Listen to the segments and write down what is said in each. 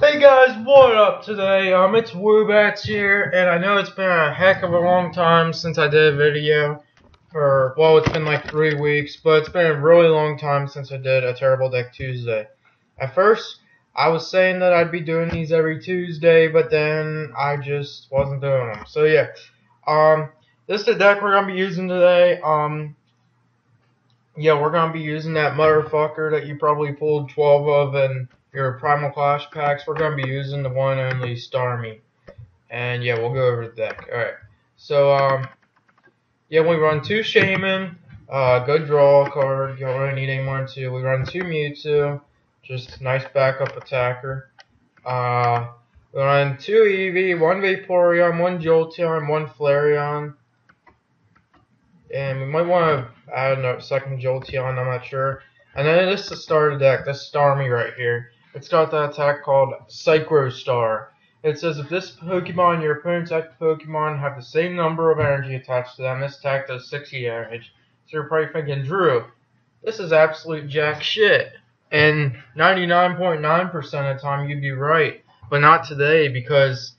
Hey guys, what up today? It's Woobats here, and I know it's been a heck of a long time since I did a video. Well, it's been like 3 weeks, but it's been a really long time since I did a Terrible Deck Tuesday. At first, I was saying that I'd be doing these every Tuesday, but then I just wasn't doing them. So yeah, this is the deck we're gonna be using today. Yeah, we're gonna be using that motherfucker that you probably pulled 12 of in your Primal Clash packs. We're gonna be using the one and only Starmie. And yeah, we'll go over the deck. Alright. So yeah, we run 2 Shaman, good draw card, you don't really need any more than 2. We run 2 Mewtwo, just nice backup attacker. We run 2 Eevee, 1 Vaporeon, 1 Jolteon, 1 Flareon. And we might want to add a second Jolteon, I'm not sure. And then this is the starter deck, this Starmie right here. It's got that attack called Psycho Star. It says if this Pokemon and your opponent's active Pokemon have the same number of energy attached to them, this attack does 60 damage. So you're probably thinking, Drew, this is absolute jack shit. And 99.9% of the time you'd be right. But not today, because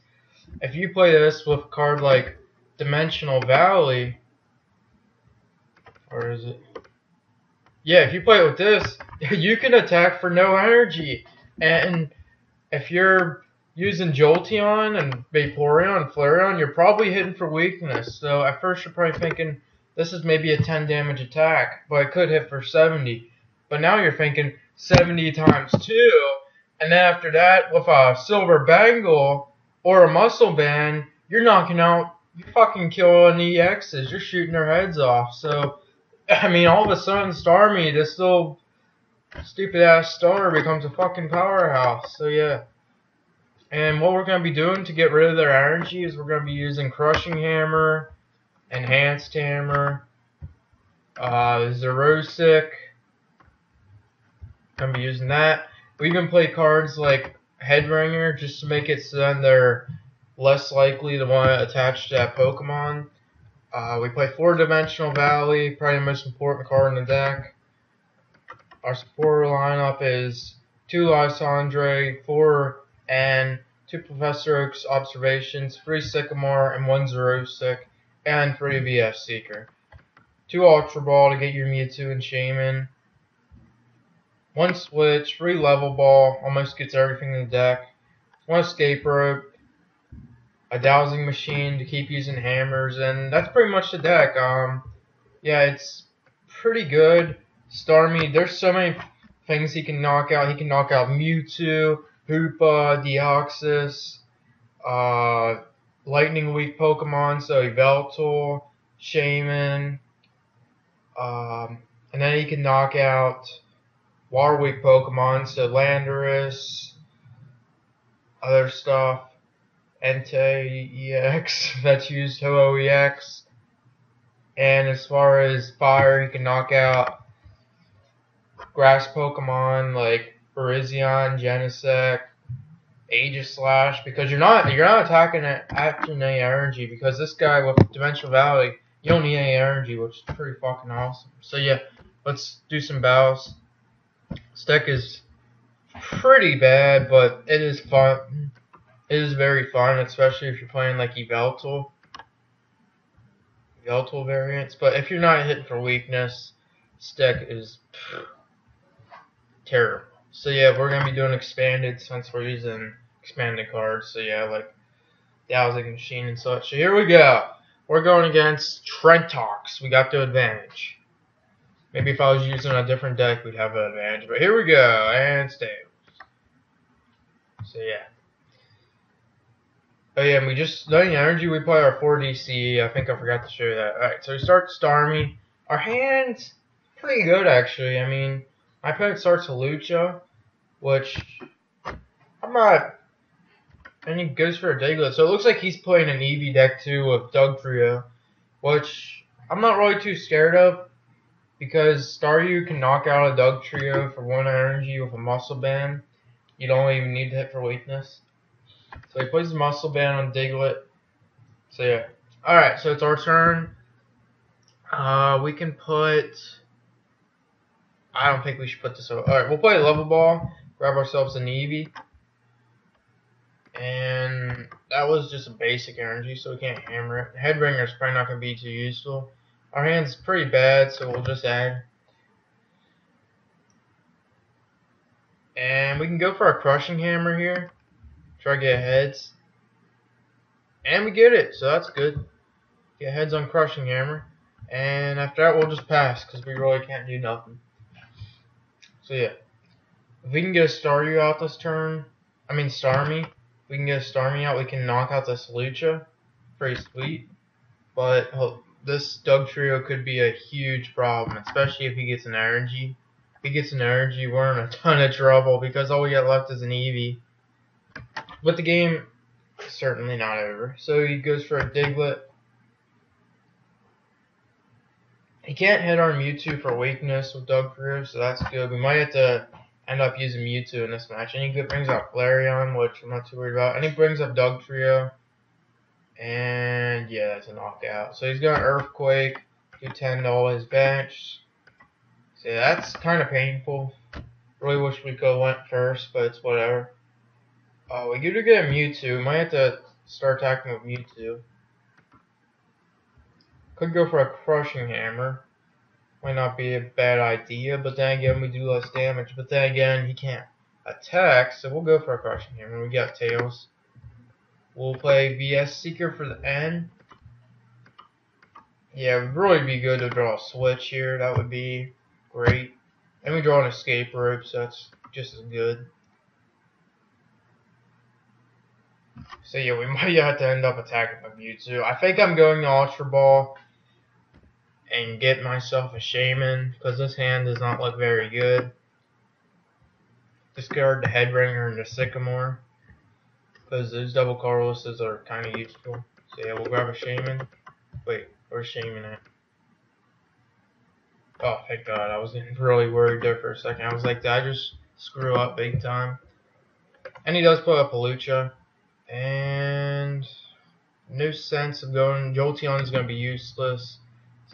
if you play this with a card like Dimensional Valley, or is it? Yeah, if you play it with this, you can attack for no energy. And if you're using Jolteon and Vaporeon and Flareon, you're probably hitting for weakness. So at first you're probably thinking this is maybe a 10 damage attack, but it could hit for 70. But now you're thinking 70 times 2, and then after that with a Silver Bangle or a Muscle Band, you're knocking out, you're fucking killing EXs. You're shooting their heads off. So I mean, all of a sudden, Starmie, this little stupid-ass star, becomes a fucking powerhouse. So, yeah. And what we're going to be doing to get rid of their energy is we're going to be using Crushing Hammer, Enhanced Hammer, Zerosic. Going to be using that. We even play cards like Headringer just to make it so then they're less likely to want to attach to that Pokemon. We play 4-Dimensional Valley, probably the most important card in the deck. Our supporter lineup is 2 Lysandre, 4 and 2 Professor Oak's Observations, 3 Sycamore, and 1 Zerosic, and 3 VF Seeker. 2 Ultra Ball to get your Mewtwo and Shaman. 1 Switch, 3 Level Ball, almost gets everything in the deck. 1 Escape Rope, a dowsing machine to keep using hammers, and that's pretty much the deck. Yeah, it's pretty good. Starmie, there's so many things he can knock out. He can knock out Mewtwo, Hoopa, Deoxys, lightning weak Pokemon, so Yveltal, Shaman, and then he can knock out water weak Pokemon, so Landorus, other stuff. Entei EX, that's used Ho-Oh EX. And as far as fire, he can knock out grass Pokemon like Virizion, Genesect, Aegislash, because you're not attacking it after any energy, because this guy with Dimensional Valley, you don't need any energy, which is pretty fucking awesome. So yeah, let's do some battles. This deck is pretty bad, but it is fun. It is very fun, especially if you're playing like Yveltal variants. But if you're not hitting for weakness, this deck is terrible. So yeah, we're going to be doing expanded since we're using expanded cards. So yeah, like Dowsing Machine and such. So here we go. We're going against Trentox. We got the advantage. Maybe if I was using a different deck, we'd have an advantage. But here we go. And stay. So yeah. Oh yeah, and we just, letting energy, we play our 4 DC. I think I forgot to show you that. Alright, so we start Starmie. Our hand's pretty good, actually. I mean, my opponent starts a Lucha, which I'm not, and he goes for a Diglett. So it looks like he's playing an Eevee deck too with Dugtrio, which I'm not really too scared of, because Staryu can knock out a Dugtrio for 1 energy with a Muscle Band. You don't even need to hit for weakness. So he plays the Muscle Band on Diglett. So yeah. Alright, so it's our turn. We can put, I don't think we should put this over. Alright, we'll play Level Ball. Grab ourselves an Eevee. And that was just a basic energy, so we can't hammer it. Headringer is probably not going to be too useful. Our hand's pretty bad, so we'll just add. And we can go for a crushing hammer here. Try to get heads. And we get it, so that's good. Get heads on crushing hammer. And after that, we'll just pass, because we really can't do nothing. So yeah. If we can get a Staryu out this turn, Starmie. If we can get a Starmie out, we can knock out this Lucha. Pretty sweet. But this Dugtrio could be a huge problem, especially if he gets an energy. If he gets an energy, we're in a ton of trouble because all we got left is an Eevee. But the game is certainly not over. So he goes for a Diglett. He can't hit our Mewtwo for weakness with Dugtrio, so that's good. We might have to end up using Mewtwo in this match. And he brings out Flareon, which I'm not too worried about. And he brings up Dugtrio. And yeah, that's a knockout. So he's got Earthquake, do 10 to all his bench. So yeah, that's kind of painful. Really wish we could have went first, but it's whatever. We get to get a Mewtwo. Might have to start attacking with Mewtwo. Could go for a Crushing Hammer. Might not be a bad idea, but then again, we do less damage. But then again, he can't attack, so we'll go for a Crushing Hammer. We got Tails. We'll play VS Seeker for the end. Yeah, it would really be good to draw a switch here. That would be great. And we draw an escape rope, so that's just as good. So yeah, we might have to end up attacking with Mewtwo. I think I'm going to Ultra Ball and get myself a Shaman, because this hand does not look very good. Discard the Headringer and the Sycamore, because those double colorlesses are kind of useful. So yeah, we'll grab a Shaman. Wait, where's Shaman at? Oh, thank God. I was really worried there for a second. I was like, did I just screw up big time? And he does put up a Lucha. And no sense of going. Jolteon is going to be useless.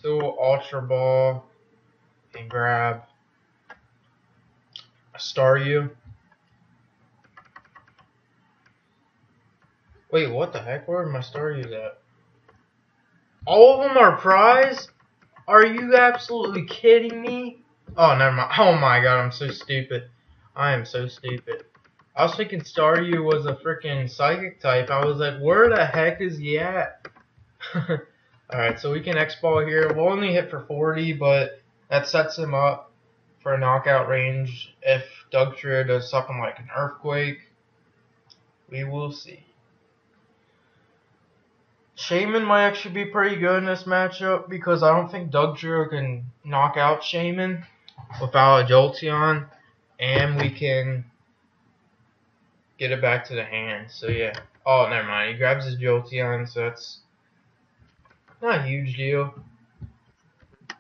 So we'll Ultra Ball and grab a Staryu. Wait, what the heck? Where are my Staryus at? All of them are prize? Are you absolutely kidding me? Oh, never mind. Oh my God, I'm so stupid. I am so stupid. I was thinking Staryu was a freaking Psychic type. I was like, where the heck is he at? Alright, so we can X-Ball here. We'll only hit for 40, but that sets him up for a knockout range. If Dugtrio does something like an Earthquake, we will see. Shaman might actually be pretty good in this matchup because I don't think Dugtrio can knock out Shaman without a Jolteon, and we can get it back to the hand. So yeah. Oh, never mind. He grabs his Jolteon, so that's not a huge deal.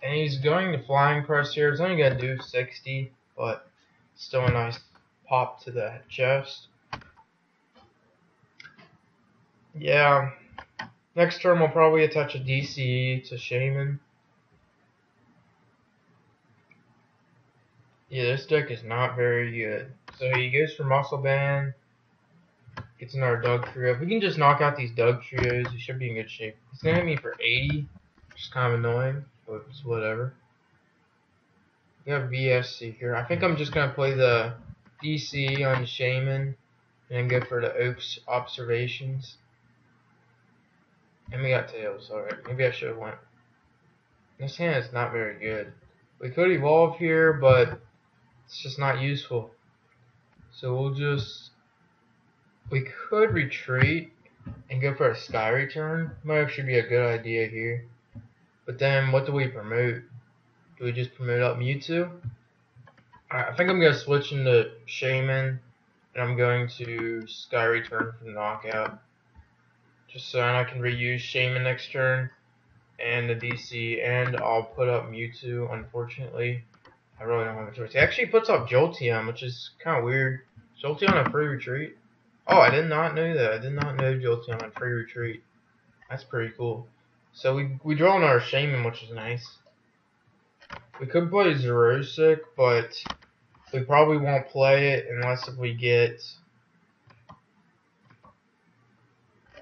And he's going to Flying Press here. It's only going to do 60, but still a nice pop to the chest. Yeah. Next turn we'll probably attach a DCE to Shaman. Yeah, this deck is not very good. So he goes for Muscle Band. Gets another Dugtrio. If we can just knock out these Dugtrios, we should be in good shape. He's going to hit me for 80, which is kind of annoying, but it's whatever. We have VS Seeker. I think I'm just going to play the DC on Shaman and then go for the Oaks Observations. And we got Tails. Alright, maybe I should have went. This hand is not very good. We could evolve here, but it's just not useful. So we'll just... We could retreat and go for a Sky Return. Might actually be a good idea here. But then, what do we promote? Do we just promote up Mewtwo? Alright, I think I'm going to switch into Shaman. And I'm going to Sky Return for the knockout. Just so I can reuse Shaman next turn. And the DC. And I'll put up Mewtwo, unfortunately. I really don't have a choice. He actually puts up Jolteon, which is kind of weird. Jolteon a free retreat? Oh, I did not know that. I did not know Jolteon had free retreat. That's pretty cool. So we draw another Shaman, which is nice. We could play Zerosic, but we probably won't play it unless if we get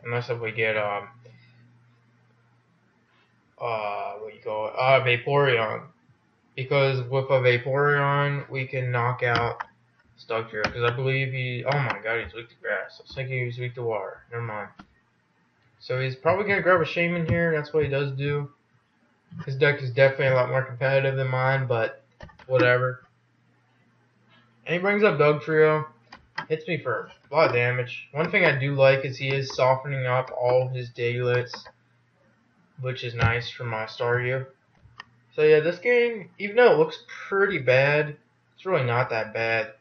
unless if we get what you call it, Vaporeon, because with a Vaporeon we can knock out Stucktail, because I believe he, oh my god, he's weak to grass. I was thinking he was weak to water. Never mind. So he's probably gonna grab a Shaman here. That's what he does do. His deck is definitely a lot more competitive than mine, but whatever. And he brings up Dugtrio. Hits me for a lot of damage. One thing I do like is he is softening up all of his Daylets, which is nice for my Staryu. So yeah, this game, even though it looks pretty bad, it's really not that bad.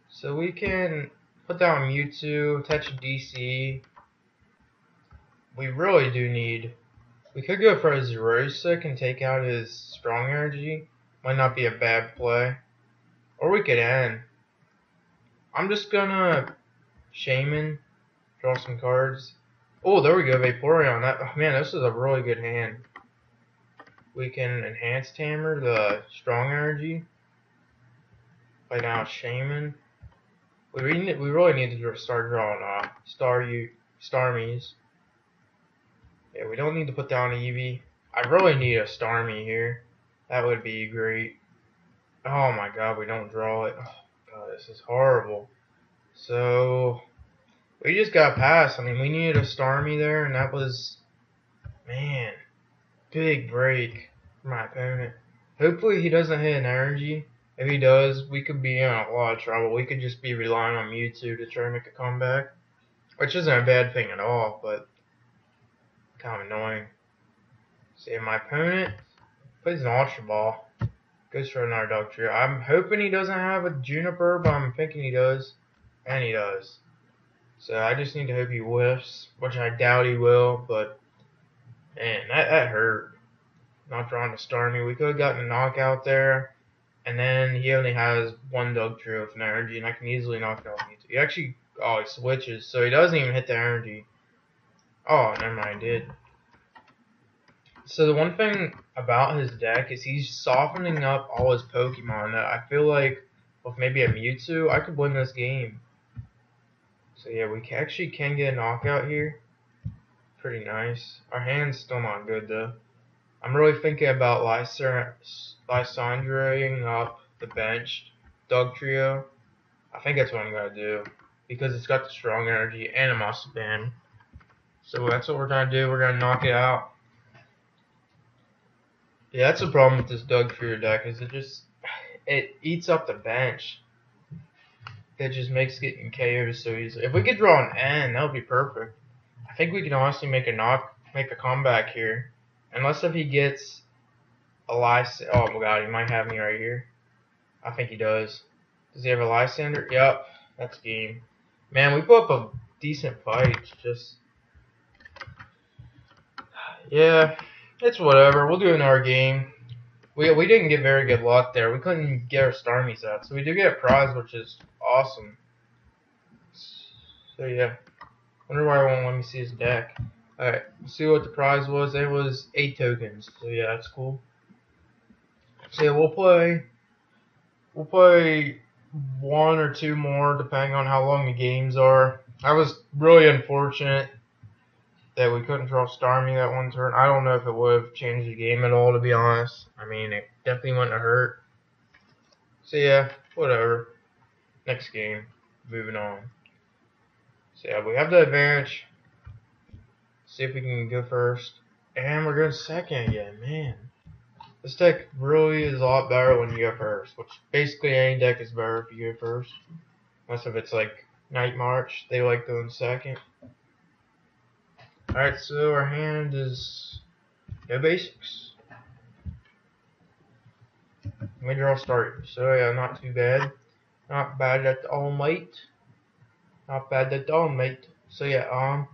So we can put down Mewtwo, attach a DC. We really do need... We could go for a Zerosic and take out his Strong Energy. Might not be a bad play. Or we could end. I'm just gonna Shaman, draw some cards. Oh, there we go, Vaporeon. That, man, this is a really good hand. We can enhance Tamer, the Strong Energy. Play down Shaman. We really need to start drawing Starmies. Yeah, we don't need to put down Eevee. I really need a Starmie here. That would be great. Oh my god, we don't draw it. Oh god, this is horrible. So, we just got past. I mean, we needed a Starmie there, and that was, man, big break for my opponent. Hopefully he doesn't hit an energy. If he does, we could be in a lot of trouble. We could just be relying on Mewtwo to try and make a comeback. Which isn't a bad thing at all, but kind of annoying. See, my opponent plays an Ultra Ball. Goes for another Dugtrio. I'm hoping he doesn't have a Juniper, but I'm thinking he does. And he does. So I just need to hope he whiffs, which I doubt he will, but man, that hurt. Not drawing a Starmie. We could have gotten a knockout there. And then he only has one Dugtrio with an energy, and I can easily knock out Mewtwo. He actually, he switches, so he doesn't even hit the energy. Oh, never mind, he did. So the one thing about his deck is he's softening up all his Pokemon. That I feel like with maybe a Mewtwo, I could win this game. So yeah, we actually can get a knockout here. Pretty nice. Our hand's still not good though. I'm really thinking about Lysandreing up the bench Dugtrio. I think that's what I'm gonna do because it's got the strong energy and a Muscle Band. So that's what we're gonna do. We're gonna knock it out. Yeah, that's the problem with this Dugtrio deck is it eats up the bench. It just makes getting KO'd so easy. If we could draw an N, that would be perfect. I think we can honestly make a comeback here. Unless if he gets a Lysander. Oh my god, he might have me right here. I think he does. Does he have a Lysander? Yep, that's game. Man, we put up a decent fight. Just yeah, it's whatever. We'll do another game. We didn't get very good luck there. We couldn't get our Starmies out, so we do get a prize, which is awesome. So yeah, wonder why I won't let me see his deck. Alright, let's see what the prize was. It was 8 tokens. So yeah, that's cool. So yeah, we'll play one or two more depending on how long the games are. I was really unfortunate that we couldn't draw Starmie that one turn. I don't know if it would have changed the game at all, to be honest. I mean, it definitely wouldn't have hurt. So yeah, whatever. Next game. Moving on. So yeah, we have the advantage. See if we can go first. And we're going second again, man. This deck really is a lot better when you go first. Which basically any deck is better if you go first. Unless if it's like Night March, they like going second. Alright, so our hand is no basics. Let me draw start. So yeah, not too bad. Not bad at all, mate. Not bad at all, mate. So yeah,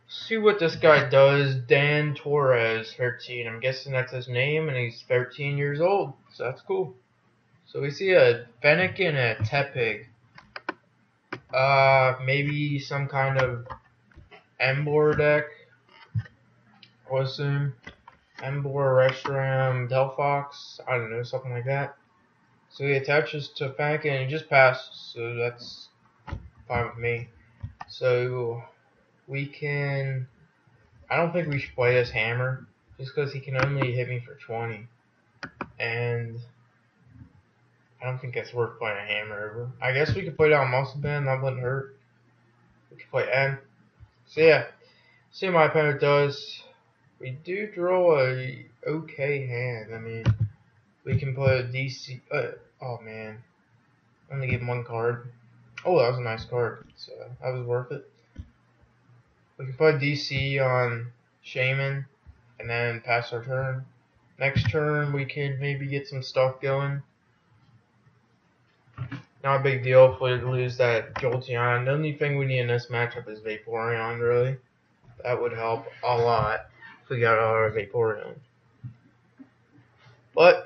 see what this guy does. Dan Torres, 13. I'm guessing that's his name, and he's 13 years old. So that's cool. So we see a Fennec and a Tepig. Maybe some kind of Emboar deck. I would assume. Emboar, Reshiram, Delphox. I don't know, something like that. So he attaches to Fennec and he just passes. So that's fine with me. So we can. I don't think we should play this hammer just because he can only hit me for 20, and I don't think it's worth playing a hammer over. I guess we could play down muscle band. That wouldn't hurt. We could play N. So yeah, see what my opponent does. We do draw a okay hand. I mean, we can play a DC. Oh man, I'm gonna give him one card. Oh, that was a nice card. So that was worth it. We can play DC on Shaman and then pass our turn. Next turn, we can maybe get some stuff going. Not a big deal if we lose that Jolteon. The only thing we need in this matchup is Vaporeon, really. That would help a lot if we got our Vaporeon. But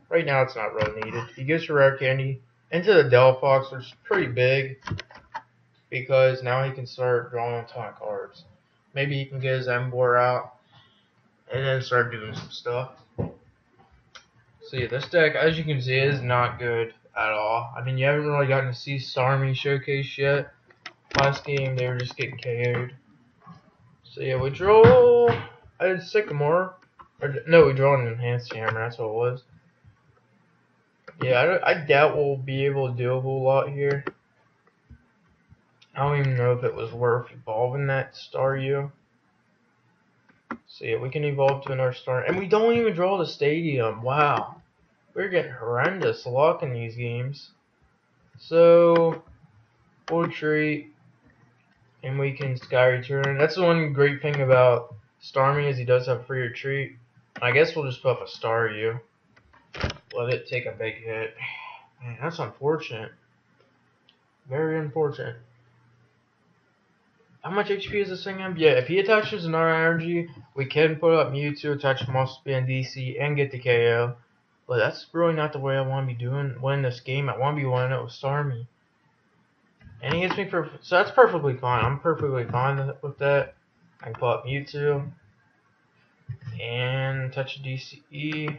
right now, it's not really needed. He gets a rare candy into the Delphox, which is pretty big because now he can start drawing a ton of cards. Maybe he can get his Emboar out and then start doing some stuff. So yeah, this deck, as you can see, is not good at all. I mean, you haven't really gotten to see Starmie showcase yet. Last game, they were just getting KO'd. So yeah, we draw a Sycamore. No, we draw an Enhanced Hammer, that's what it was. Yeah, I doubt we'll be able to do a whole lot here. I don't even know if it was worth evolving that Staryu. So yeah, we can evolve to another star. And we don't even draw the Stadium. Wow. We're getting horrendous luck in these games. So, we'll retreat. And we can Sky Return. That's the one great thing about Starmie is he does have free retreat. I guess we'll just put up a Staryu. Let it take a big hit. Man, that's unfortunate. Very unfortunate. How much HP is this thing have? Yeah, if he attaches another energy, we can put up Mewtwo, attach Muscle Band, DC, and get the KO. But that's really not the way I want to be winning this game. I want to be winning it with Starmie. And he hits me for... So that's perfectly fine. I'm perfectly fine with that. I can put up Mewtwo. And touch DCE.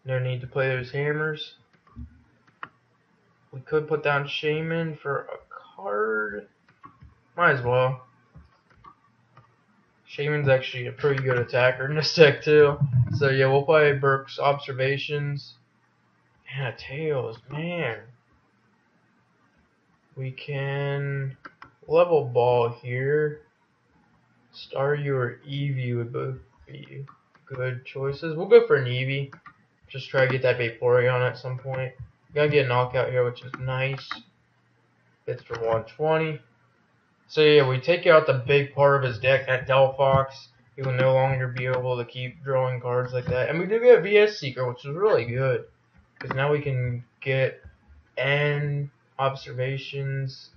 No need to play those hammers. We could put down Shaman for a card. Might as well. Shaman's actually a pretty good attacker in this deck too. So yeah, we'll play Burke's Observations. And a Tails, man. We can level ball here. Staryu or Eevee would both be good choices. We'll go for an Eevee. Just try to get that Vaporeon at some point. Gotta get a knockout here, which is nice. Hits for 120. So yeah, we take out the big part of his deck, that Delphox. He will no longer be able to keep drawing cards like that. And we do get a VS Seeker, which is really good. Because now we can get N Observations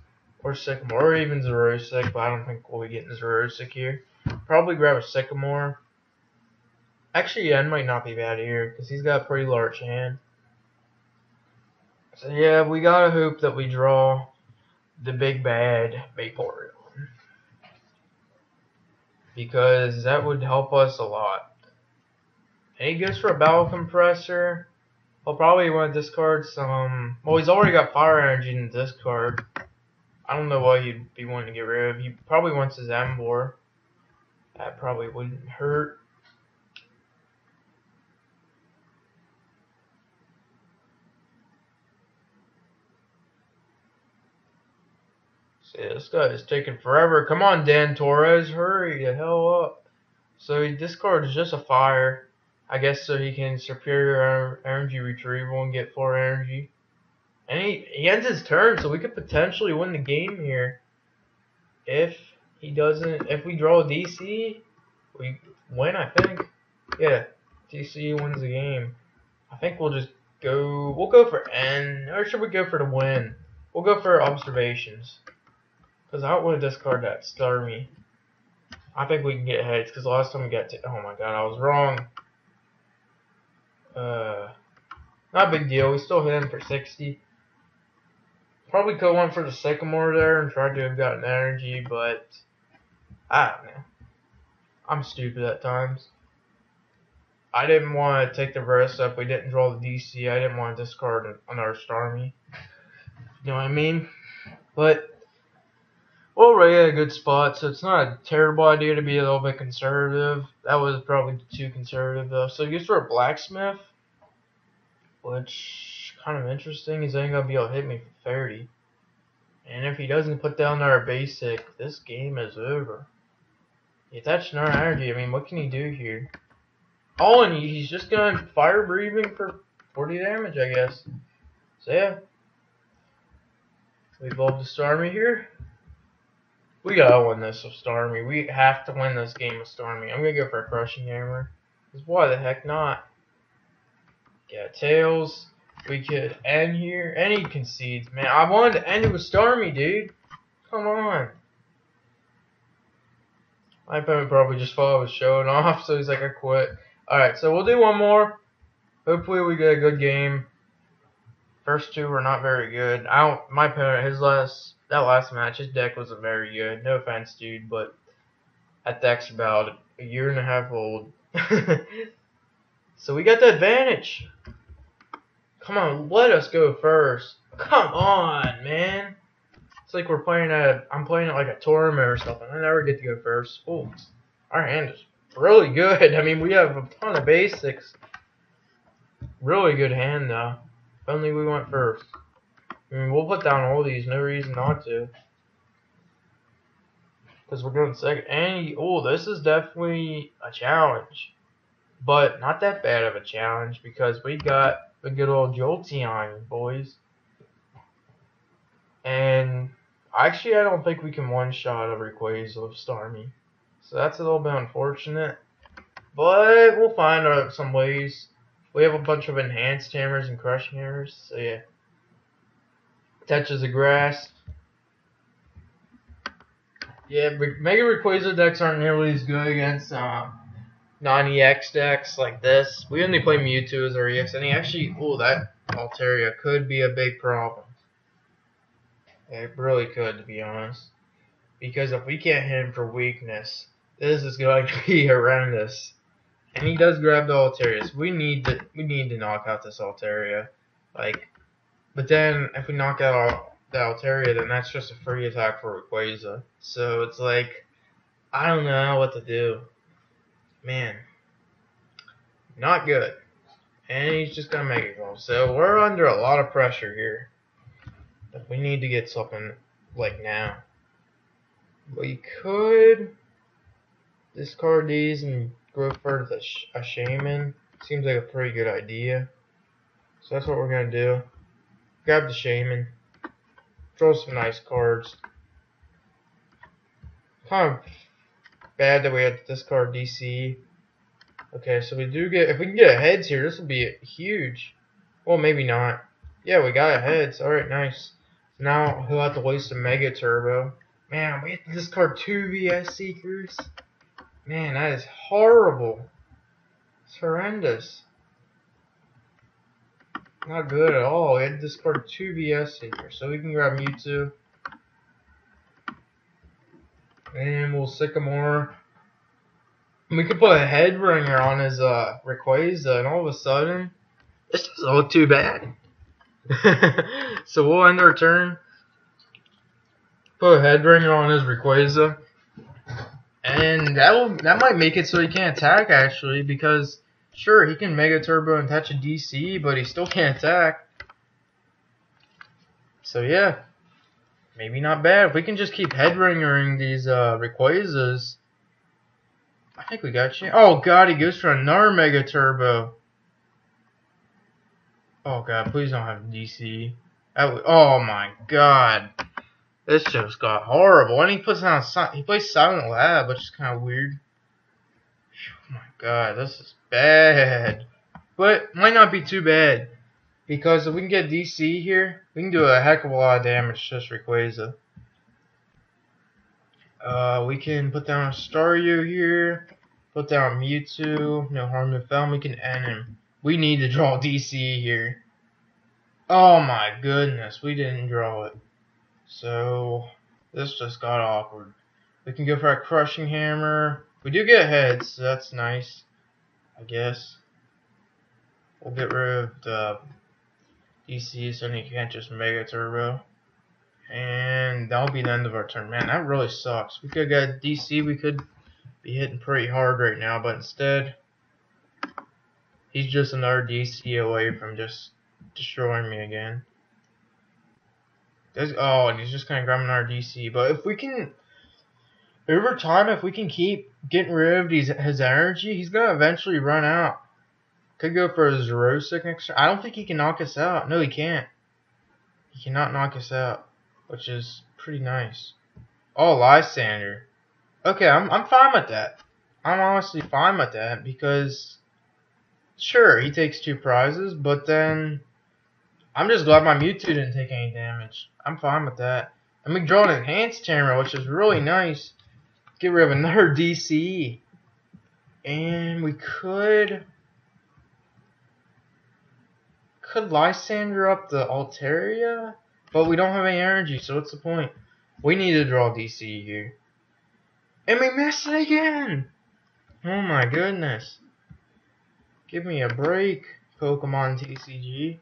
or Sycamore, or even Zerosic, but I don't think we'll be getting Zerosic here. Probably grab a Sycamore. Actually, N might not be bad here, because he's got a pretty large hand. So yeah, we gotta hope that we draw the big bad Vaporeon, because that would help us a lot. And he goes for a Battle Compressor. He'll probably want to discard some... Well, he's already got Fire Energy in the discard. I don't know what he'd be wanting to get rid of. He probably wants his Emboar. That probably wouldn't hurt. See, this guy is taking forever. Come on, Dan Torres. Hurry the hell up. So he discards just a fire. I guess so he can Superior Energy Retrieval and get 4 energy. And he ends his turn, so we could potentially win the game here. If he doesn't, if we draw a DC, we win, I think. Yeah, DC wins the game. I think we'll just go, we'll go for N, or should we go for the win? We'll go for Observations. Because I don't want to discard that Starmie. I think we can get heads, because last time we got to, oh my god, I was wrong. Not a big deal, we still hit him for 60. Probably could have went for the Sycamore there and tried to have gotten energy, but I don't know. I'm stupid at times. I didn't want to take the risk if we didn't draw the DC. I didn't want to discard another Starmie. You know what I mean? But Already at a good spot, so it's not a terrible idea to be a little bit conservative. That was probably too conservative though. So you for a blacksmith, which kind of interesting. He's ain't gonna be able to hit me for 30. And if he doesn't put down our basic, this game is over. He attached another energy. I mean, what can he do here? Oh, and he's just gonna fire breathing for 40 damage, I guess. So yeah, we evolved the Starmie here. We gotta win this with Starmie. We have to win this game with Starmie. I'm gonna go for a Crushing Hammer. Because why the heck not? Yeah, Tails. We could end here. And he concedes, man. I wanted to end it with Starmie, dude. Come on. My opponent probably just thought I was showing off, so he's like, I quit. Alright, so we'll do one more. Hopefully we get a good game. First two were not very good. My opponent, that last match, his deck wasn't very good. No offense, dude, but that deck's about a year and a half old. So we got the advantage. Come on, let us go first. Come on, man. It's like I'm playing at like a tournament or something. I never get to go first. Oh, our hand is really good. I mean, we have a ton of basics. Really good hand, though. If only we went first. I mean, we'll put down all these. No reason not to. Because we're going second. And, this is definitely a challenge. But not that bad of a challenge because we got a good old Jolteon, boys. And actually, I don't think we can one-shot a Rayquaza with Starmie. So that's a little bit unfortunate. But we'll find some ways. We have a bunch of enhanced hammers and crushing hammers. So yeah. Touches the grass. Yeah, Mega Rayquaza decks aren't nearly as good against non-EX decks like this. We only play Mewtwo as our EX, and that Altaria could be a big problem. It really could, to be honest. Because if we can't hit him for weakness, this is going to be horrendous. And he does grab the Altaria, so we need to knock out this Altaria. But then if we knock out the Altaria, then that's just a free attack for Rayquaza. So it's like, I don't know what to do. Man. Not good. And he's just going to make it go. So we're under a lot of pressure here. But we need to get something like now. We could discard these and go for a Shaman. Seems like a pretty good idea. So that's what we're going to do. Grab the Shaman. Draw some nice cards. Kind of bad that we had to discard DC. Okay, so if we can get a heads here, this will be huge. Well, maybe not. Yeah, we got a heads. Alright, nice. Now he'll have to waste a Mega Turbo. Man, we have to discard 2 VS Seekers. Man, that is horrible. It's horrendous. Not good at all. We had to discard 2 VS Seekers. So we can grab Mewtwo. And we'll Sycamore. We could put a head ringer on his Rayquaza, and all of a sudden, this doesn't look too bad. So we'll end our turn. Put a head ringer on his Rayquaza. And that might make it so he can't attack, actually, because sure, he can Mega Turbo and touch a DC, but he still can't attack. So yeah, maybe not bad. If we can just keep head ringering these Rayquazas, I think we got you. Oh god, he goes for another Mega Turbo. Oh god, please don't have DC. Oh my god. This just got horrible. And he plays Silent Lab, which is kind of weird. Oh my god, this is bad. But might not be too bad. Because if we can get DC here, we can do a heck of a lot of damage to this Rayquaza. We can put down a Staryu here. Put down Mewtwo. No harm to foul. We can end him. We need to draw DC here. Oh my goodness, we didn't draw it. So, this just got awkward. We can go for a Crushing Hammer. We do get heads, so that's nice, I guess. We'll get rid of the DC so he can't just Mega Turbo. And that'll be the end of our turn. Man, that really sucks. We could get DC, we could be hitting pretty hard right now, but instead, he's just another DC away from just destroying me again. Oh, and he's just kind of grabbing our DC. But if we can, over time, if we can keep getting rid of his energy, he's going to eventually run out. Could go for a Zerosic next turn. I don't think he can knock us out. No, he can't. He cannot knock us out, which is pretty nice. Oh, Lysander. Okay, I'm fine with that. I'm honestly fine with that because, sure, he takes 2 prizes, but then I'm just glad my Mewtwo didn't take any damage. I'm fine with that. And we draw an Enhanced Tamra, which is really nice. Get rid of another DC. And we could Lysander up the Altaria, but we don't have any energy, so what's the point? We need to draw DC here. And we missed it again! Oh my goodness. Give me a break, Pokemon TCG.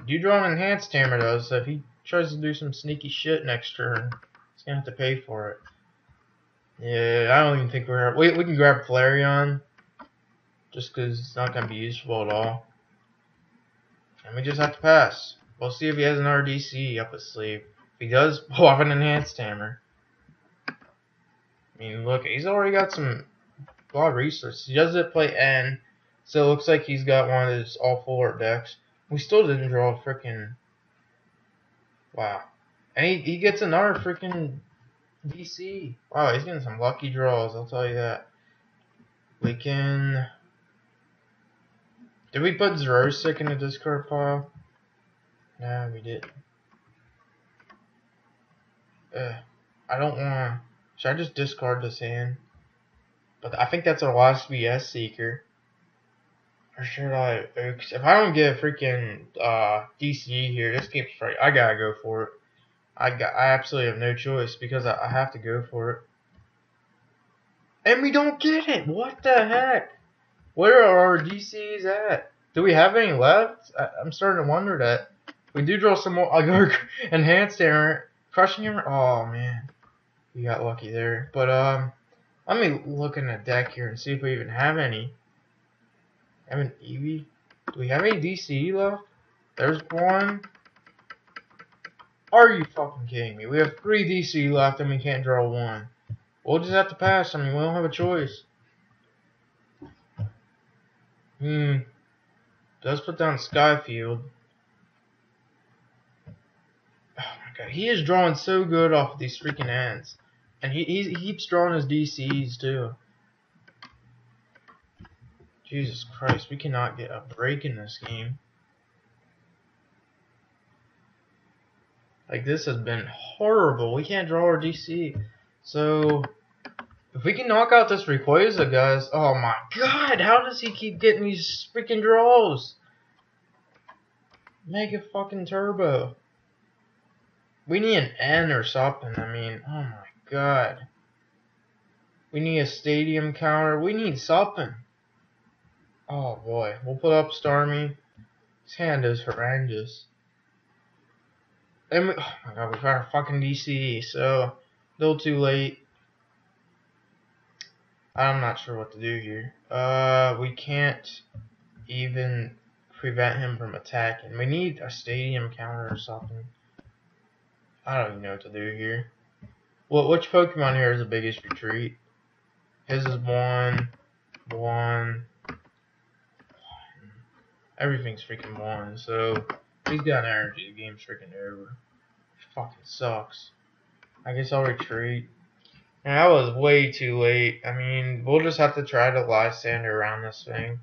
Do draw an Enhanced Hammer though, so if he tries to do some sneaky shit next turn, he's gonna have to pay for it. Yeah, I don't even think we can grab Flareon, just because it's not gonna be useful at all. And we just have to pass. We'll see if he has an RDC up his sleeve. If he does, we'll have an Enhanced Hammer. I mean, look, he's already got a lot of resources. He doesn't play N, so it looks like he's got one of his all full decks. We still didn't draw a freaking. Wow. And he gets another freaking DC. Wow, he's getting some lucky draws, I'll tell you that. We can. Did we put Zerosic in the discard pile? No, we didn't. I don't want to. Should I just discard this hand? But I think that's our last VS Seeker. Or should I? If I don't get a freaking DC here, this game's free. I gotta go for it. I absolutely have no choice because I have to go for it. And we don't get it. What the heck? Where are our DCs at? Do we have any left? I'm starting to wonder that. We do draw some more. Enhanced Hammer, Crushing Hammer. Oh man, we got lucky there. But let me look in the deck here and see if we even have any. Have an Eevee? Do we have any DC left? There's one. Are you fucking kidding me? We have 3 DC left and we can't draw 1. We'll just have to pass. I mean, we don't have a choice. Does put down Skyfield. Oh my god, he is drawing so good off of these freaking ends. And he keeps drawing his DCs too. Jesus Christ, we cannot get a break in this game. Like, this has been horrible. We can't draw our DC. So, if we can knock out this Rayquaza, guys. Oh my god, how does he keep getting these freaking draws? Mega fucking Turbo. We need an N or something. I mean, oh my god. We need a stadium counter. We need something. Oh boy. We'll put up Starmie. His hand is horrendous. And oh my god, we got our fucking DC. So, a little too late. I'm not sure what to do here. We can't even prevent him from attacking. We need a stadium counter or something. I don't even know what to do here. Well, which Pokemon here is the biggest retreat? His is 1, 1. Everything's freaking 1. So, he's got energy. The game's freaking over. It fucking sucks. I guess I'll retreat. And that was way too late. I mean, we'll just have to try to Lysander around this thing.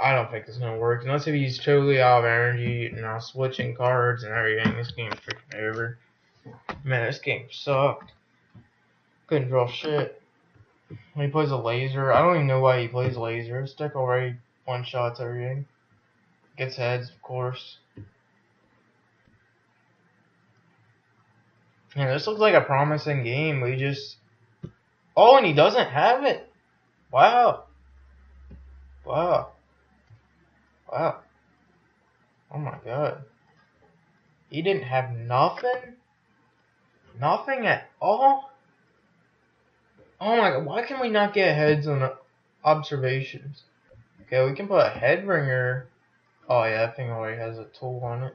I don't think it's gonna work unless if he's totally out of energy and now switching cards and everything. This game's freaking over. Man, this game sucked. Couldn't draw shit. When he plays a laser, I don't even know why he plays laser. This deck already one-shots everything. Gets heads, of course. Yeah, this looks like a promising game. We just... Oh, and he doesn't have it. Wow. Wow. Wow. Oh my god. He didn't have nothing? Nothing at all? Oh my god, why can we not get heads on observations? Okay, we can put a head ringer. Oh yeah, that thing already has a tool on it.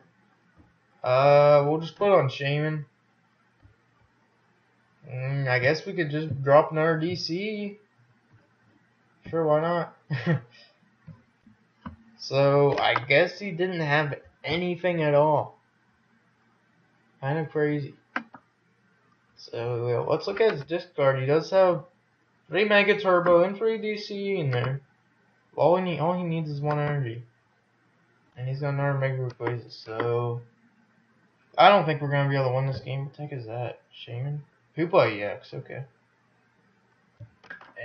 We'll just put it on Shaman. I guess we could just drop another DC. Sure, why not? So, I guess he didn't have anything at all. Kind of crazy. So, yeah, let's look at his discard. He does have 3 Mega Turbo and 3 DC in there. All he needs is 1 energy. And he's got another Mega Rayquaza, so I don't think we're gonna be able to win this game. What the heck is that? Shaman? Hoopa EX, okay.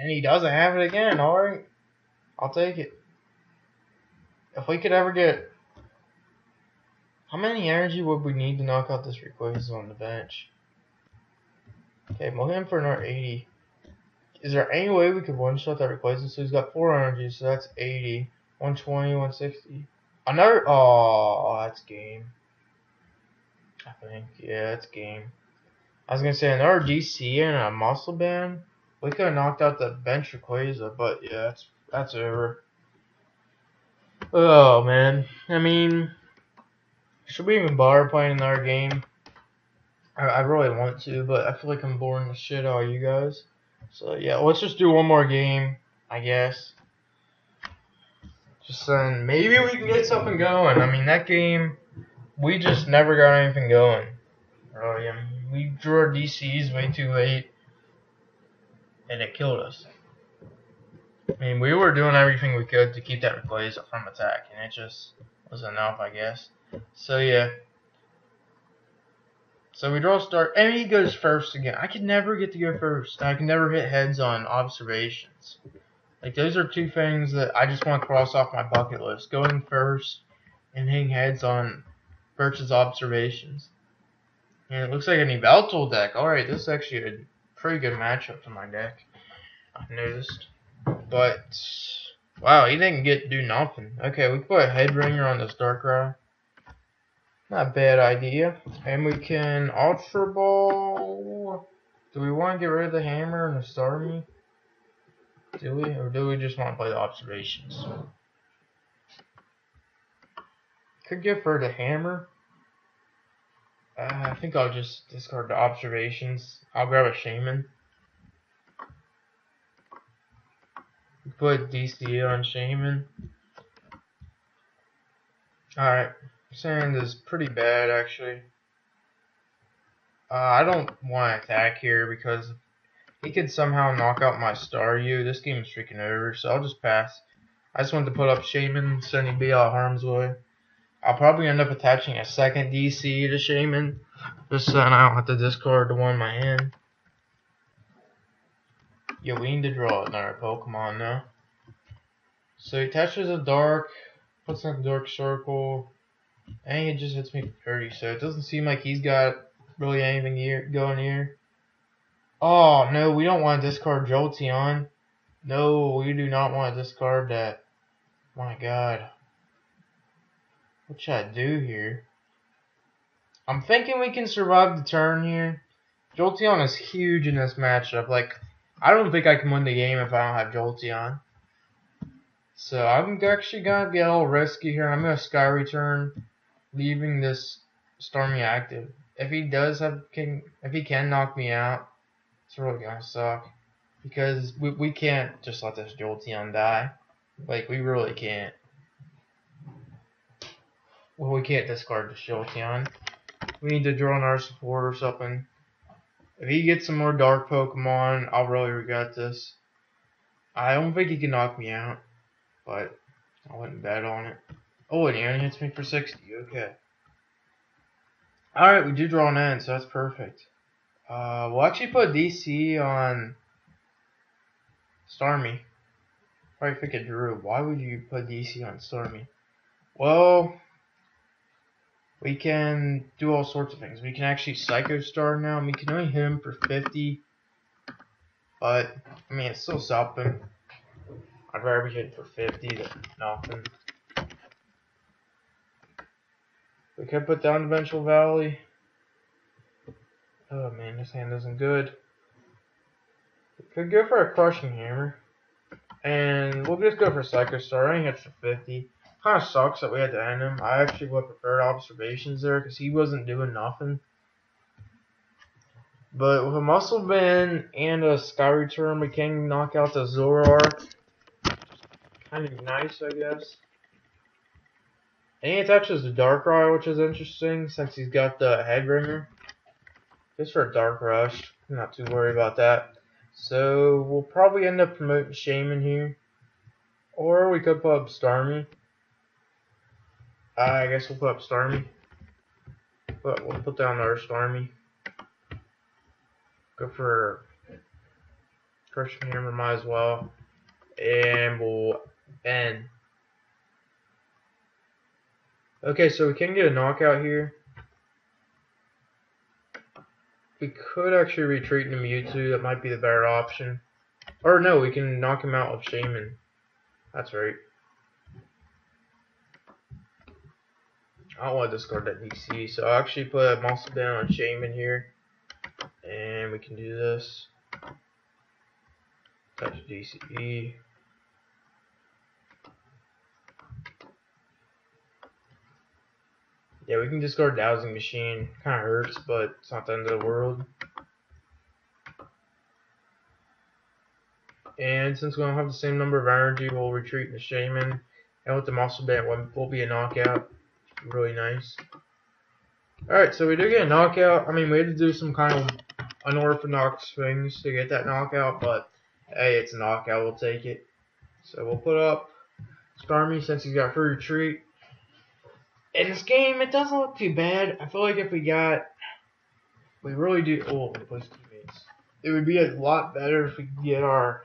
And he doesn't have it again, alright. I'll take it. If we could ever get... How many energy would we need to knock out this Rayquaza on the bench? Okay, we'll hit him for another 80. Is there any way we could one-shot that Rayquaza? So he's got 4 energy, so that's 80. 120, 160. Another... Oh, that's game. I think. Yeah, that's game. I was gonna say another DC and a muscle band. We could have knocked out the bench Rayquaza, but yeah, that's over. Oh man, I mean, should we even bother playing another game? I really want to, but I feel like I'm boring the shit out of you guys. So yeah, let's just do one more game, I guess. Just saying, maybe we can get something going. I mean, that game, we just never got anything going. Really, I mean, we drew our DCs way too late, and it killed us. I mean, we were doing everything we could to keep that Rayquaza from attacking. It just was enough, I guess. So yeah. So we draw start, and he goes first again. I can never get to go first. I can never hit heads on observations. Like, those are 2 things that I just want to cross off my bucket list. Going first and hitting heads on versus observations. And it looks like an Yveltal deck. Alright, this is actually a pretty good matchup for my deck, I've noticed. But, wow, he didn't do nothing. Okay, we can put a head ringer on this Darkrai. Not a bad idea. And we can Ultra Ball. Do we want to get rid of the hammer and the Starmie? Do we? Or do we just want to play the observations? Could go for the hammer. I think I'll just discard the observations. I'll grab a Shaman. Put DC on Shaman. Alright. Sand is pretty bad, actually. I don't want to attack here because he could somehow knock out my Staryu. This game is freaking over, so I'll just pass. I just wanted to put up Shaman, so he'd be out of harm's way. I'll probably end up attaching a second DC to Shaman, just so I don't have to discard the one in my hand. Yeah, we need to draw another Pokemon now. So he attaches a Dark, puts in a Dark Circle, and he just hits me for 30, so it doesn't seem like he's got really anything here going here. Oh, no, we don't want to discard Jolteon. No, we do not want to discard that. My god. What should I do here? I'm thinking we can survive the turn here. Jolteon is huge in this matchup. Like, I don't think I can win the game if I don't have Jolteon. So I'm actually going to get a little risky here. I'm going to Sky Return, leaving this Starmie active. If he does if he can knock me out, it's really going to suck. Because we can't just let this Jolteon die. Like, we really can't. Well, we can't discard the Jolteon. We need to draw an our support or something. If he gets some more dark Pokemon, I'll really regret this. I don't think he can knock me out, but I wouldn't bet on it. Oh, and he only hits me for 60. Okay. Alright, we do draw an end, so that's perfect. We'll actually put DC on Starmie. Probably pick a Drew. Why would you put DC on Starmie? Well, we can do all sorts of things. We can actually Psycho Star now, and we can only hit him for 50. But, I mean, it's still something. I'd rather be hit for 50 than nothing. We could put down Dimensional Valley. Oh man, this hand isn't good. We could go for a Crushing Hammer. And we'll just go for Psycho Star. I think it's for 50. Kind of sucks that we had to end him. I actually would have preferred Observations there because he wasn't doing nothing. But with a Muscle Band and a Sky Return, we can knock out the Zoroark. Kind of nice, I guess. And he attaches the Darkrai, which is interesting since he's got the Headringer. Just for a Dark Rush. I'm not too worried about that. So we'll probably end up promoting Shaman here. Or we could put up Starmie. I guess we'll put up Starmie. But we'll put down our Starmie. Go for Crushing Hammer, might as well. And we'll end. Okay, so we can get a knockout here. We could actually retreat into Mewtwo. That might be the better option. Or no, we can knock him out with Shaman. That's right. I don't want to discard that DC, so I'll actually put a Muscle down on Shaman here. And we can do this. Touch DCE. Yeah, we can discard Dowsing Machine. Kind of hurts, but it's not the end of the world. And since we don't have the same number of energy, we'll retreat into Shaman. And with the Muscle Band, will be a knockout. Really nice. Alright, so we did get a knockout. I mean, we had to do some kind of unorthodox things to get that knockout, but hey, it's a knockout. We'll take it. So we'll put up Starmie since he's got free retreat. In this game, it doesn't look too bad. I feel like if we really do. Oh, we place teammates. It would be a lot better if we could get our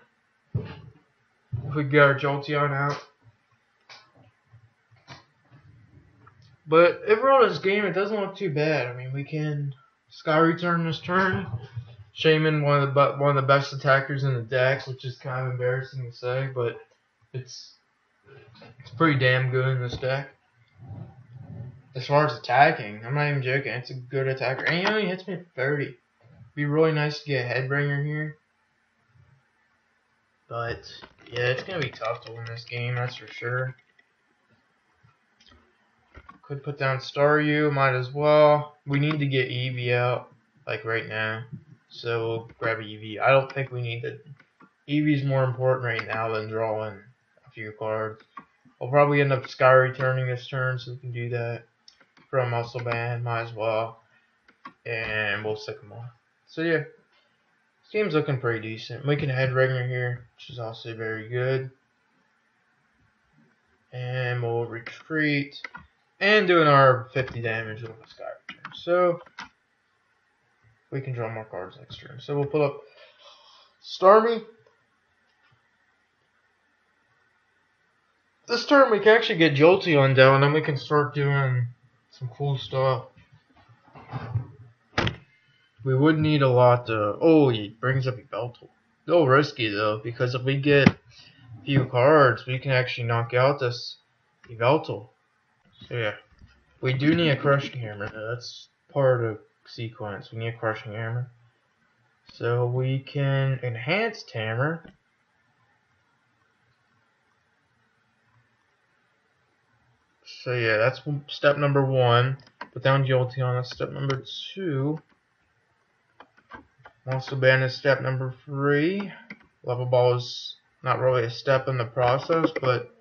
Jolteon out. But overall, this game, it doesn't look too bad. I mean, we can Sky Return this turn. Shaman, one of the best attackers in the deck, which is kind of embarrassing to say, but it's pretty damn good in this deck. As far as attacking, I'm not even joking. It's a good attacker, and he only hits me at 30. It'd be really nice to get a Headbringer here, but yeah, it's gonna be tough to win this game. That's for sure. Could put down Staryu, might as well. We need to get Eevee out, like right now. So we'll grab Eevee. I don't think we need to. Eevee's more important right now than drawing a few cards. We'll probably end up Sky Returning this turn, so we can do that. For a Muscle Band, might as well. And we'll stick them on. So yeah, this game's looking pretty decent. We can Headringer here, which is also very good. And we'll retreat. And doing our 50 damage with a Sky Return. So we can draw more cards next turn. So we'll put up Starmie. This turn we can actually get Jolteon down, and then we can start doing some cool stuff. We would need a lot to. Oh, he brings up Yveltal. A little risky though, because if we get a few cards, we can actually knock out this Yveltal. So yeah, we do need a Crushing Hammer. That's part of the sequence. We need a Crushing Hammer. So we can Enhanced Hammer. So yeah, that's step number 1. Put down Jolteon. That's step number 2. Muscle Band is step number 3. Level Ball is not really a step in the process, but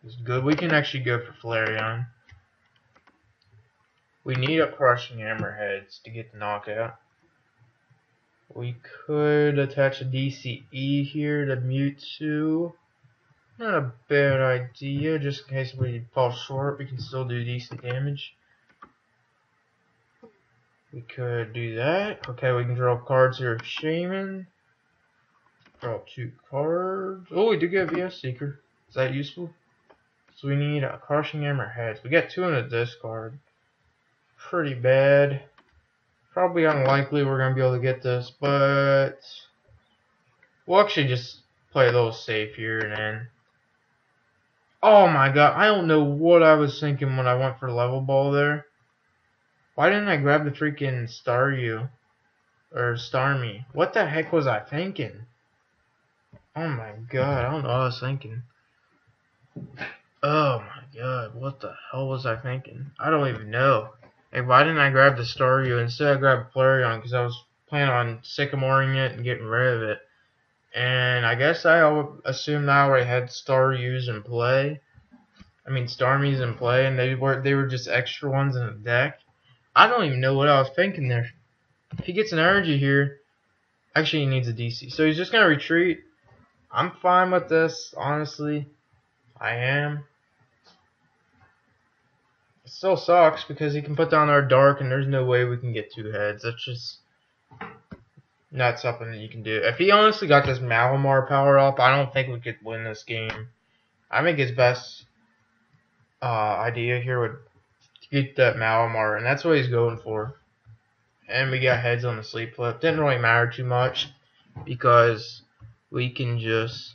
it's good. We can actually go for Flareon. We need a Crushing Hammer heads to get the knockout. We could attach a DCE here to Mewtwo. Not a bad idea, just in case we fall short, we can still do decent damage. We could do that. Okay, we can draw cards here of Shaman. Draw 2 cards. Oh, we do get a VS Seeker. Is that useful? So we need a Crushing Hammer heads. We got 2 in a discard. Pretty bad. Probably unlikely we're going to be able to get this, but we'll actually just play a little safe here and then Oh my god, I don't know what I was thinking when I went for level ball there. Why didn't I grab the freaking Staryu or Starmie? What the heck was I thinking? Oh my god, I don't know what I was thinking. Oh my god, what the hell was I thinking? I don't even know. Like, why didn't I grab the Staryu? Instead I grabbed Flareon because I was planning on sycamoring it and getting rid of it. And I guess I assumed I already had Staryus in play. I mean Starmies in play, and they were just extra ones in the deck. I don't even know what I was thinking there. If he gets an energy here, actually he needs a DC. So he's just gonna retreat. I'm fine with this, honestly. I am. It still sucks because he can put down our dark and there's no way we can get 2 heads. That's just not something that you can do. If he honestly got this Malamar power up, I don't think we could win this game. I think his best idea here would get that Malamar, and that's what he's going for. And we got heads on the sleep flip. Didn't really matter too much because we can just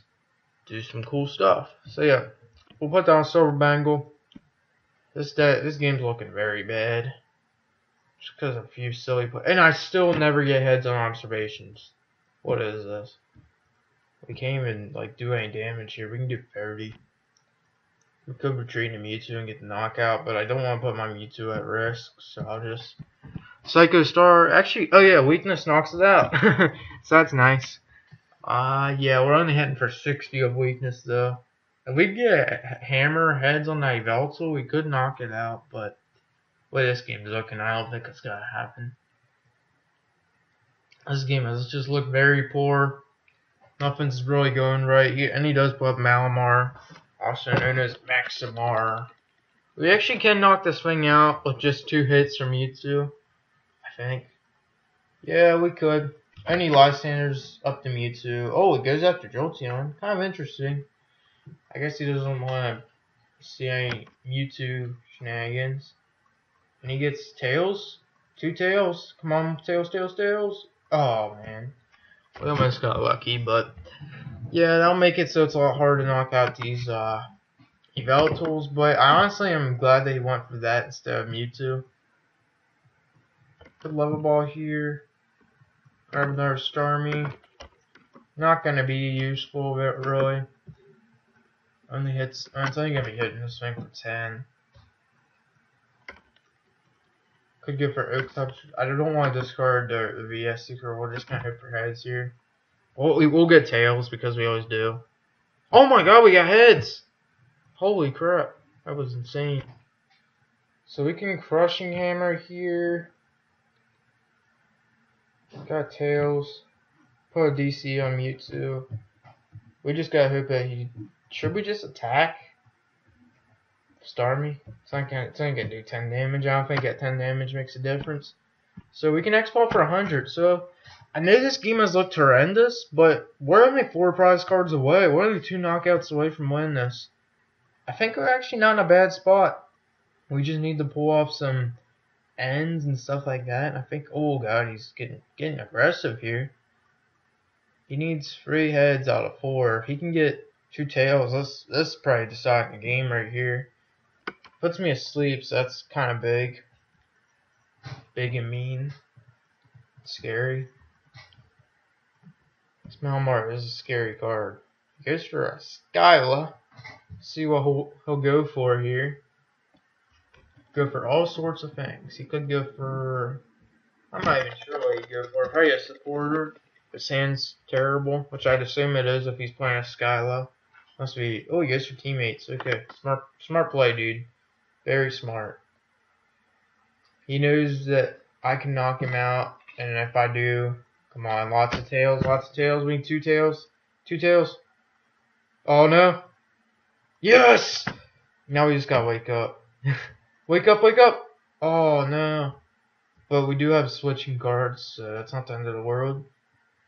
do some cool stuff. So yeah, we'll put down Silver Bangle. This game's looking very bad. Just because of a few silly plays. And I still never get heads on observations. What is this? We can't even like do any damage here. We can do 30. We could retreat into Mewtwo and get the knockout, but I don't want to put my Mewtwo at risk, so I'll just Psycho Star. Actually, oh yeah, weakness knocks it out. So that's nice. Yeah, we're only hitting for 60 of weakness though. If we get hammer heads on that Yveltal, we could knock it out, but the way this game's looking, I don't think it's gonna happen. This game has just looked very poor. Nothing's really going right. And he does put up Malamar, also known as Maximar. We actually can knock this thing out with just 2 hits from Mewtwo, I think. Yeah, we could. Any Lystanders up to Mewtwo. Oh, it goes after Jolteon. Kind of interesting. I guess he doesn't want to see any Mewtwo shenanigans. And he gets Tails. 2 Tails. Come on, Tails, Tails, Tails. Oh, man. We almost got lucky, but yeah, that'll make it so it's a lot harder to knock out these Yveltals. But I honestly am glad that he went for that instead of Mewtwo. Put level ball here. Grab another Starmie. Not gonna be useful, really. Only hits. It's only gonna be hitting this thing for 10. Could go for Oak Touch. I don't want to discard the VS Seeker. We're just gonna hit for heads here. We'll get tails because we always do. Oh my god, we got heads! Holy crap, that was insane. So we can Crushing Hammer here. Got tails. Put a DC on Mewtwo. We just gotta hope that he. Should we just attack Starmie? It's not gonna do 10 damage. I don't think that 10 damage makes a difference. So we can X-Ball for 100. So I know this game has looked horrendous, but we're only 4 prize cards away. We're only 2 knockouts away from winning this. I think we're actually not in a bad spot. We just need to pull off some ends and stuff like that. I think, oh god, he's getting aggressive here. He needs 3 heads out of 4. If he can get 2 tails, this is probably deciding the game right here. Puts me asleep, so that's kind of big. Big and mean. Scary. This Malamar is a scary card. He goes for a Skyla. See what he'll go for here. Go for all sorts of things. He could go for... I'm not even sure what he'd go for. Probably a supporter. His hand's terrible, which I'd assume it is if he's playing a Skyla. Must be... Oh, he goes for teammates. Okay. Smart play, dude. Very smart. He knows that I can knock him out, and if I do... Come on, lots of tails, lots of tails. We need 2 tails. 2 tails. Oh, no. Yes! Now we just gotta wake up. Wake up, wake up! Oh, no. But we do have switching cards, so that's not the end of the world.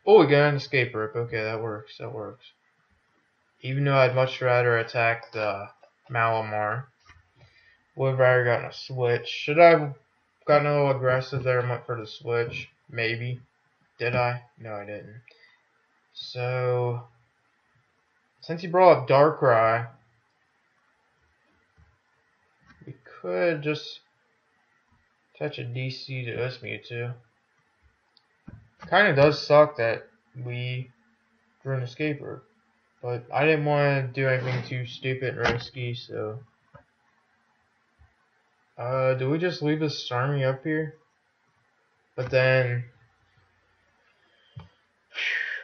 Oh, we got an escape rope. Okay, that works. That works. Even though I'd much rather attack the Malamar. Would have rather gotten a switch. Should I have gotten a little aggressive there and went for the switch? Maybe. Did I? No, I didn't. So, since he brought up Darkrai, could just attach a DC to this Mewtwo. Kind of does suck that we drew an escaper, but I didn't want to do anything too stupid and risky, so. Do we just leave this Starmie up here? But then,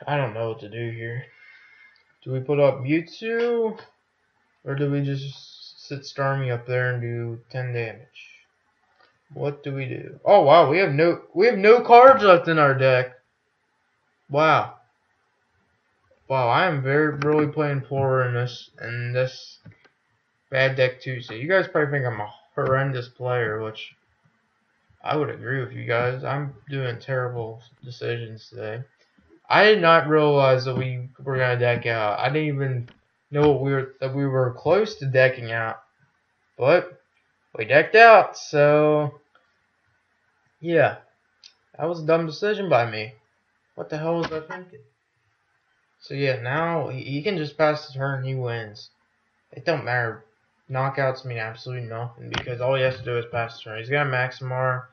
I don't know what to do here. Do we put up Mewtwo, or do we just sit Starmie up there and do 10 damage? What do we do? Oh wow, we have no cards left in our deck. Wow. Wow, I am really playing poor in this bad deck Tuesday. You guys probably think I'm a horrendous player, which I would agree with you guys. I'm doing terrible decisions today. I did not realize that we were gonna deck out. I didn't even know that we were close to decking out, but we decked out. So yeah, that was a dumb decision by me. What the hell was I thinking? So yeah, now he can just pass the turn. He wins. It don't matter. Knockouts mean absolutely nothing because all he has to do is pass the turn. He's got a Maximar.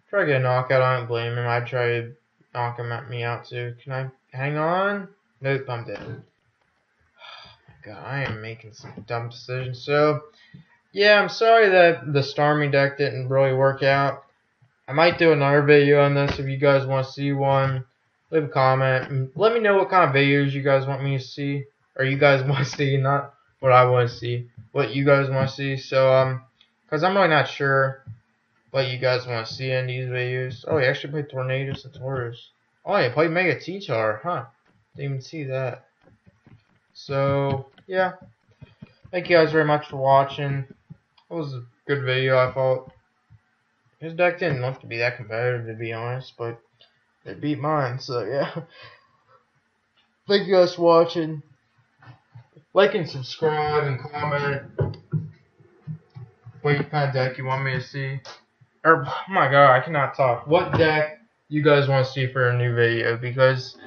Try to get a knockout. I don't blame him. I'd try to knock him at me out too. Can I hang on? Nope, I'm dead. Oh my god, I am making some dumb decisions. So yeah, I'm sorry that the Starmie deck didn't really work out. I might do another video on this if you guys want to see one. Leave a comment and let me know what kind of videos you guys want me to see, or you guys want to see, not what I want to see, what you guys want to see. So because I'm really not sure what you guys want to see in these videos. Oh, he actually played Tornadus and Taurus. Oh, he played Mega T-Tar, huh? Didn't even see that. So yeah, thank you guys very much for watching. It was a good video, I thought. His deck didn't look to be that competitive, to be honest, but it beat mine, so yeah. Thank you guys for watching. Like and subscribe and comment what kind of deck you want me to see. Or, oh my god, I cannot talk. What deck you guys want to see for a new video, because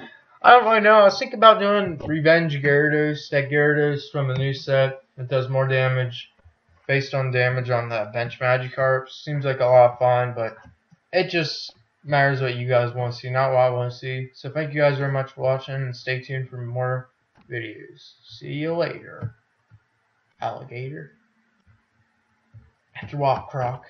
I don't really know. I was thinking about doing Revenge Gyarados, that Gyarados from the new set that does more damage based on damage on the bench Magikarp. Seems like a lot of fun, but it just matters what you guys want to see, not what I want to see. So thank you guys very much for watching, and stay tuned for more videos. See you later, alligator. At your walk, Croc.